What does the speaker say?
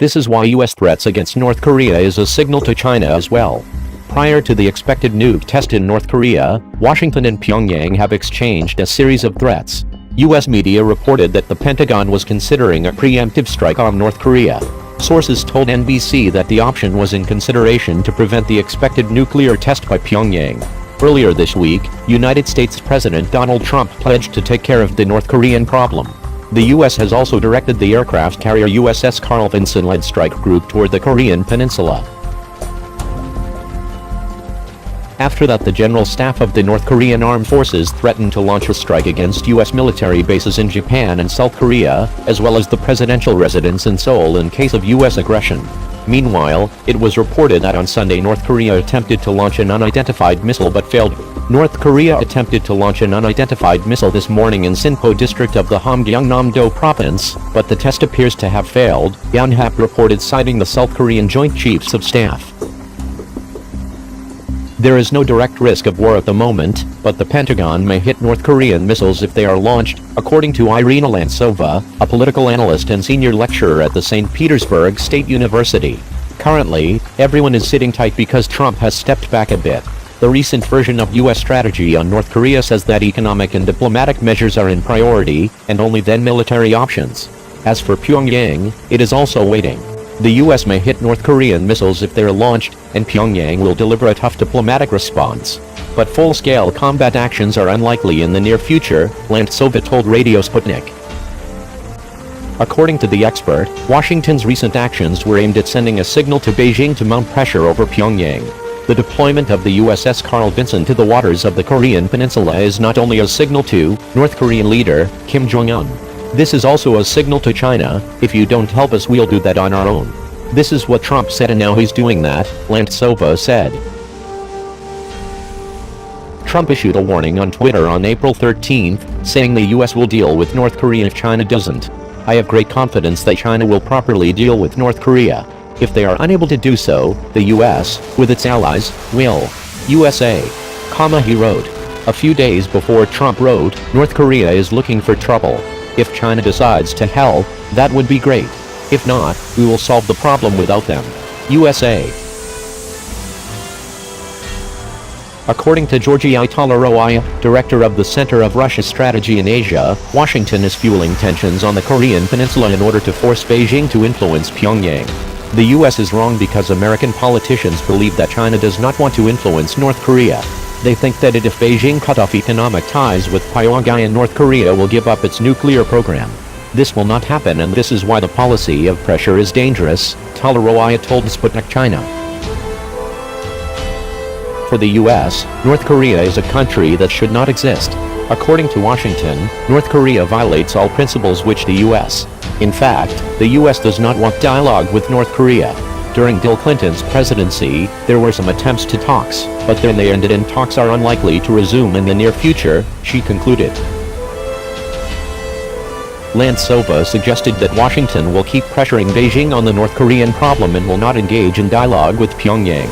This is why US threats against North Korea is a signal to China as well. Prior to the expected nuke test in North Korea, Washington and Pyongyang have exchanged a series of threats. US media reported that the Pentagon was considering a preemptive strike on North Korea. Sources told NBC that the option was in consideration to prevent the expected nuclear test by Pyongyang. Earlier this week, United States President Donald Trump pledged to take care of the North Korean problem. The U.S. has also directed the aircraft carrier USS Carl Vinson-led strike group toward the Korean peninsula. After that, the General Staff of the North Korean Armed Forces threatened to launch a strike against U.S. military bases in Japan and South Korea, as well as the presidential residence in Seoul in case of U.S. aggression. Meanwhile, it was reported that on Sunday North Korea attempted to launch an unidentified missile but failed. North Korea attempted to launch an unidentified missile this morning in Sinpo district of the Hamgyongnam-do province, but the test appears to have failed, Yonhap reported, citing the South Korean Joint Chiefs of Staff. There is no direct risk of war at the moment, but the Pentagon may hit North Korean missiles if they are launched, according to Irina Lantsova, a political analyst and senior lecturer at the St. Petersburg State University. Currently, everyone is sitting tight because Trump has stepped back a bit. The recent version of U.S. strategy on North Korea says that economic and diplomatic measures are in priority, and only then military options. As for Pyongyang, it is also waiting. The U.S. may hit North Korean missiles if they're launched, and Pyongyang will deliver a tough diplomatic response. But full-scale combat actions are unlikely in the near future, Lantsova told Radio Sputnik. According to the expert, Washington's recent actions were aimed at sending a signal to Beijing to mount pressure over Pyongyang. The deployment of the USS Carl Vinson to the waters of the Korean peninsula is not only a signal to North Korean leader Kim Jong-un. This is also a signal to China: if you don't help us, we'll do that on our own. This is what Trump said, and now he's doing that, Lantsova said. Trump issued a warning on Twitter on April 13th, saying the US will deal with North Korea if China doesn't. I have great confidence that China will properly deal with North Korea. If they are unable to do so, the US, with its allies, will. USA, he wrote. A few days before Trump wrote, North Korea is looking for trouble. If China decides to help, that would be great. If not, we will solve the problem without them. USA. According to Georgi Talaroia, director of the Center of Russia Strategy in Asia, Washington is fueling tensions on the Korean peninsula in order to force Beijing to influence Pyongyang. The US is wrong because American politicians believe that China does not want to influence North Korea. They think that if Beijing cut off economic ties with Pyongyang, North Korea will give up its nuclear program. This will not happen, and this is why the policy of pressure is dangerous, Talaroia told Sputnik China. For the US, North Korea is a country that should not exist. According to Washington, North Korea violates all principles which the US. In fact, the US does not want dialogue with North Korea. During Bill Clinton's presidency, there were some attempts to talks, but then they ended and talks are unlikely to resume in the near future, she concluded. Lantsova suggested that Washington will keep pressuring Beijing on the North Korean problem and will not engage in dialogue with Pyongyang.